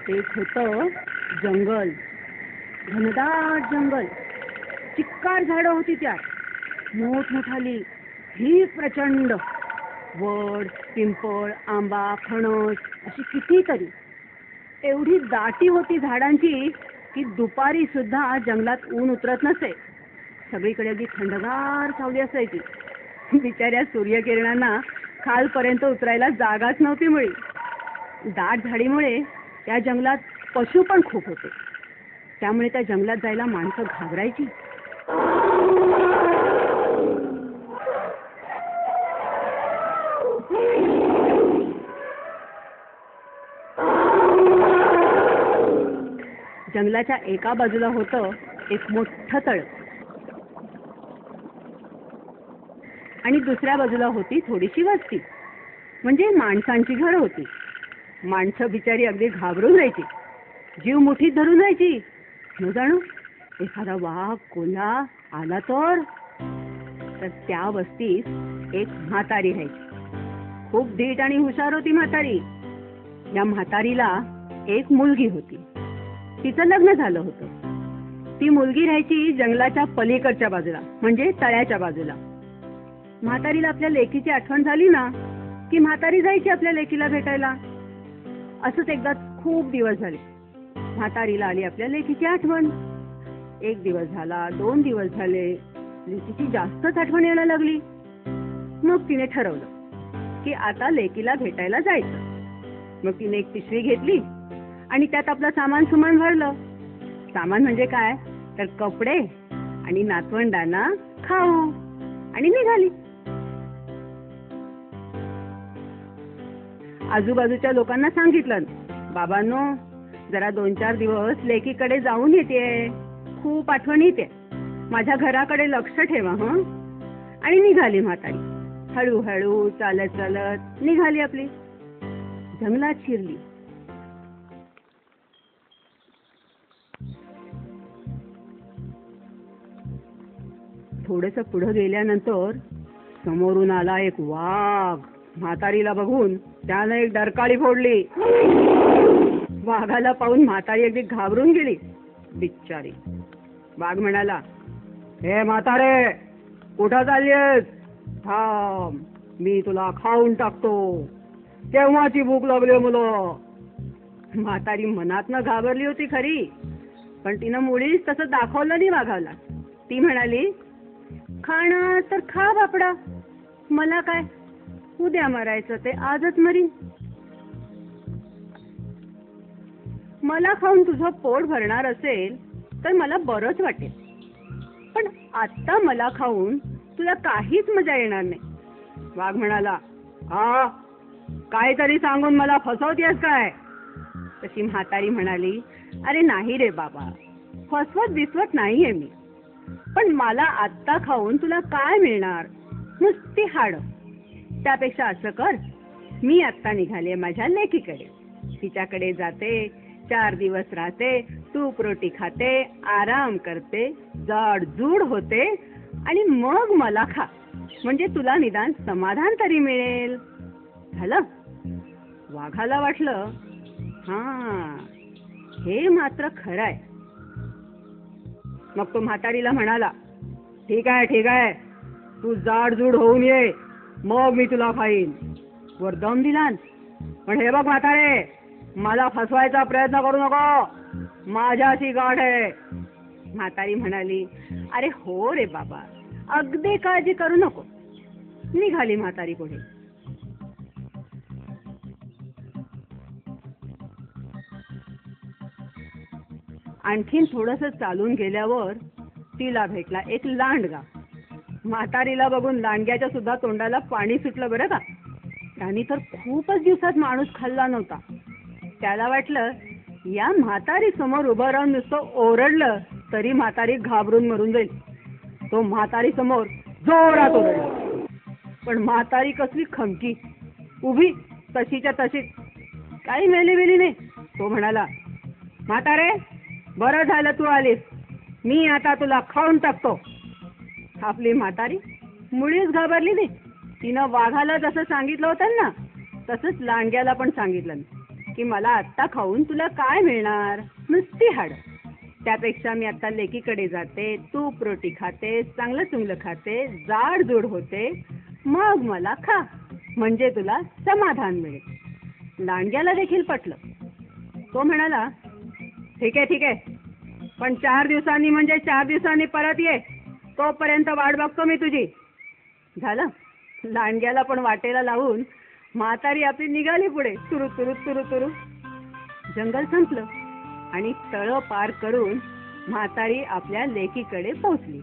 एक होतं जंगल, घनदाट जंगल. चिक्कार झाडं होती त्यात, मोठमोठाली, ही प्रचंड. वड, पिंपळ, आंबा, फणस अशी कितीतरी. एवढी दाटी होती झाडांची की दुपारी सुद्धा जंगलात ऊन उतरत नसे. सगळीकडे अगदी थंडगार सावली असायची. बिचाऱ्या सूर्यकिरणांना खालपर्यंत उतरायला जागाच नव्हती मिळी. दाट झाडीमुळे त्या जंगलात पशु पण खूप होते. त्यामुळे त्या जंगलात जायला माणसं घाबरायची. जंगलाच्या एका बाजूला होतं एक मोठं तळ आणि दुसऱ्या बाजूला होती थोडीशी वस्ती, म्हणजे माणसांची घरं होती. माणसं बिचारी अगदी घाबरून राहायची, जीव मुठीत धरून राहायची. न जाणू एखादा वाघ कोल्हा आला तर त्या वस्तीत एक म्हातारी राहायची. खूप धीट आणि हुशार होती म्हातारी. या म्हातारीला एक मुलगी होती. तिचं लग्न झालं होतं. ती मुलगी राहायची जंगलाच्या पलीकडच्या बाजूला, म्हणजे तळ्याच्या बाजूला. म्हातारीला आपल्या लेकीची आठवण झाली ना की म्हातारी जायची आपल्या लेकीला भेटायला. असंच एकदा खूप दिवस झाले, म्हातारीला आली आपल्या लेकीची आठवण. एक दिवस झाला, 2 दिवस झाले, लेकीची जास्तच आठवण यायला लागली. मग तिने ठरवलं की आता लेकीला भेटायला जायचं. मग तिने एक पिशवी घेतली आणि त्यात आपलं सामान सुमान भरलं. सामान म्हणजे काय तर कपडे आणि नातवंडांना खाऊ, आणि निघाली. आजूबाजूच्या लोकांना सांगितलं, बाबांनो जरा 2-4 दिवस लेकीकडे जाऊन येते, खूप आठवण येते, माझ्या घराकडे लक्ष ठेवा हं. आणि निघाली म्हातारी. हळूहळू चालत चालत निघाली आपली. जंगलात शिरली. थोडंसं पुढे गेल्यानंतर समोरून आला एक वाघ. म्हातारीला बघून त्यानं एक डरकाळी फोडली. वाघाला पाहून म्हातारी अगदी घाबरून गेली बिचारी. वाघ म्हणाला, हे म्हातारे कुठं चाललीस? थांब, मी तुला खाऊन टाकतो. केव्हाची भूक लागली मुलं. म्हातारी मनातनं घाबरली होती खरी, पण तिनं मुळीच तसं दाखवलं नाही वाघाला. ती म्हणाली, खाणं तर खा बापडा, मला काय, उद्या मरायचं ते आजच मरीन. मला खाऊन तुझं पोट भरणार असेल तर मला बरंच वाटेल, पण आता मला खाऊन तुला काहीच मजा येणार नाही. वाघ म्हणाला, हा काहीतरी सांगून मला फसवतेस काय? तशी म्हातारी म्हणाली, अरे नाही रे बाबा, फसवत बिसवत नाहीये मी, पण मला आत्ता खाऊन तुला काय मिळणार, नुसती हाडं. त्यापेक्षा असं कर, मी आत्ता निघाले माझ्या लेकीकडे, तिच्याकडे जाते, 4 दिवस राहते, तूप रोटी खाते, आराम करते, जाडजूड होते, आणि मग मला खा, म्हणजे तुला निदान समाधान तरी मिळेल. झालं. वाघाला वाटलं, हा हे मात्र खरं आहे. मग तो म्हातारीला म्हणाला, ठीक आहे ठीक आहे, तू जाडजूड होऊन ये, मग मी तुला खाईन. वर दम दिला. पण हे बघ म्हातारे, मला फसवायचा प्रयत्न करू नको, माझ्याशी गाठ आहे. म्हातारी म्हणाली, अरे हो रे बाबा, अगदी काळजी करू नको. निघाली म्हातारी पुढे. आणखीन थोडंसं चालून गेल्यावर तिला भेटला एक लांडगा. म्हातारीला बघून लांडग्याच्या सुद्धा तोंडाला पाणी सुटलं बरं का. त्याने तर खूपच दिवसात माणूस खाल्ला नव्हता. त्याला वाटलं या म्हातारी समोर उभं राहून नुसतं ओरडलं तरी म्हातारी घाबरून मरून जाईल. तो म्हातारी समोर जोरात ओरडला, पण म्हातारी कसली खमकी, उभी तशीच्या तशीच, काही मेली नाही. तो म्हणाला, म्हातारे बरं झालं तू आलीस, मी आता तुला खाऊन टाकतो. आपली म्हातारी मुळीच घाबरली नाही. तिनं वाघाला जसं सांगितलं होतं ना तसंच लांडग्याला पण सांगितलं की मला आत्ता खाऊन तुला काय मिळणार, नुसती हाड. त्यापेक्षा मी आता लेकीकडे जाते, तूप रोटी खाते, चांगलं चुंगलं खाते, जाड जूड होते, मग मला खा, म्हणजे तुला समाधान मिळेल. लांडग्याला देखील पटलं. तो म्हणाला, ठीक आहे ठीक आहे, पण 4 दिवसांनी म्हणजे 4 दिवसांनी परत ये, तोपर्यंत वाट बघतो मी तुझी. झालं. लांडग्याला पण वाटेला लावून म्हातारी आपली निघाली पुढे, तुरु तुरु तुरु तुरु. जंगल संपलं आणि तळं पार करून म्हातारी आपल्या लेकीकडे पोहोचली.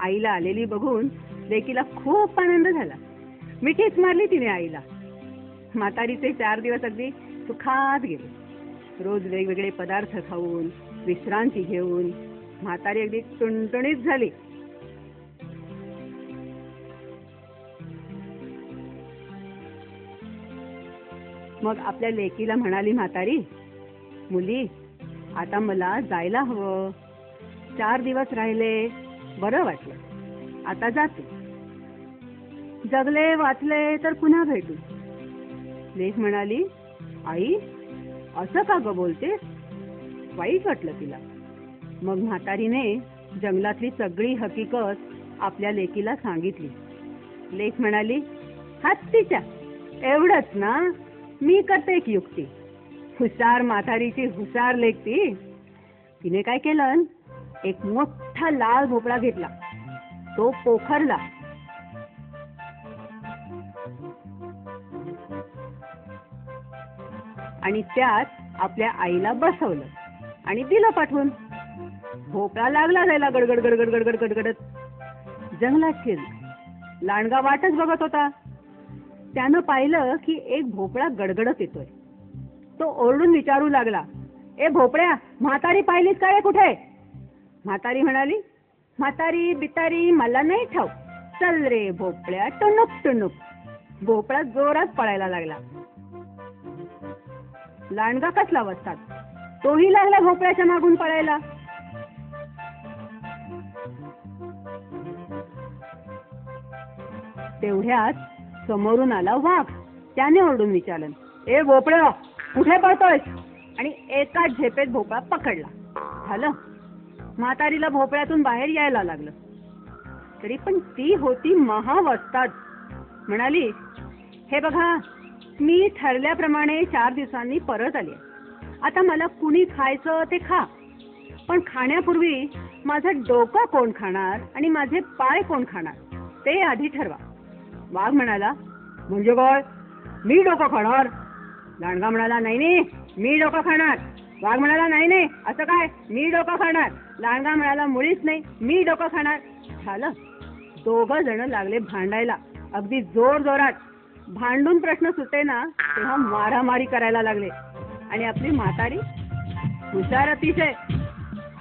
आईला आलेली बघून लेकीला खूप आनंद झाला. मिठीच मारली तिने आईला. म्हातारीचे 4 दिवस अगदी सुखात गेले. रोज वेगवेगळे पदार्थ खाऊन, विश्रांती घेऊन म्हातारी अगदी टुणटुणीत झाली. मग आपल्या लेकीला म्हणाली म्हातारी, मुली, आता मला जायला हवं. 4 दिवस राहिले, बरं वाटलं, आता जाते. जगले वाचले तर पुन्हा भेटू. लेक म्हणाली, आई, असं का ग बोलतेस? वाईट वाटलं तिला. मग म्हातारीने जंगलातली सगळी हकीकत आपल्या लेकीला सांगितली. लेक म्हणाली, हत्तीच्या, एवढंच ना, मी करते एक युक्ती. हुशार म्हातारीची हुशार लेक ती. तिने काय केलं, एक मोठा लाल भोपळा घेतला, तो पोखरला. आणि त्यात आपल्या आईला बसवलं आणि दिलं पाठवून. भोपळा लागला जायला गडगड गडगड गडगड गडगडत. जंगलात शिरला. लांडगा वाटच बघत होता. त्यानं पाहिलं की एक भोपळा गडगडत येतोय. तो ओरडून विचारू लागला, ए भोपळ्या, म्हातारी पाहिलीस काय कुठे? म्हातारी म्हणाली, म्हातारी बितारी मला नाही ठाऊक, चल रे भोपळ्या टुनुक टुनुक. भोपळा जोरात पळायला लागला. लांडगा कसला वस्तात, तोही लागला भोपळ्याच्या मागून पळायला. तेवढ्यात समोरून आला वाघ. त्याने ओरडून विचारलं, ए भोपळ्या, कुठे पळतोय? आणि एकाच झेपेत भोपळा पकडला. झालं. म्हातारीला भोपळ्यातून बाहेर यायला लागलं. तरी पण ती होती महावस्ताद. म्हणाली, हे बघा, मी ठरल्याप्रमाणे 4 दिवसांनी परत आले. आता मला कुणी खायचं ते खा, पण खाण्यापूर्वी माझं डोकं कोण खाणार आणि माझे पाय कोण खाणार ते आधी ठरवा. वाघ म्हणाला, म्हणजे काय, मी डोकं खाणार? लांडगा म्हणाला, नाही नाही, मी डोकं खाणार. वाघ म्हणाला, नाही नाही, असं काय, मी डोकं खाणार. लांडगा म्हणाला, मुळीच नाही, मी डोकं खाणार. झालं. 2 जण लागले भांडायला, अगदी जोर जोरात. भांडून प्रश्न सुटेना तेव्हा मारामारी करायला लागले. आणि आपली म्हातारी, हुशार अतिशय,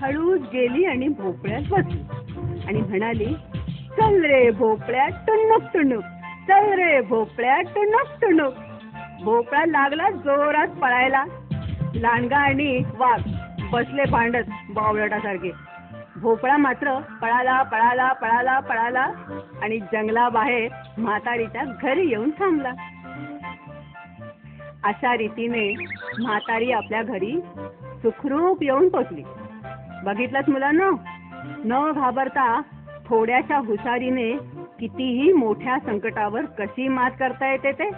हळूच गेली आणि भोपळ्यात बसली आणि म्हणाली, चल रे भोपळ्या टुनुक टुनुक, चल रे भोपळ्या टुनुक टुनुक. भोपळा लागला जोरात पळायला. लांडगा आणि वाघ बसले भांडत बावळटासारखे. भोपळा मात्र पळाला पळाला पळाला पळाला आणि जंगलाबाहेर म्हातारीच्या घरी येऊन थांबला. अशा रीतीने म्हातारी आपल्या घरी सुखरूप येऊन पोचली. बघितलंच मुलांनो, न घाबरता थोड्याशा हुशारीने कितीही मोठ्या संकटावर कशी मात करता येते ते.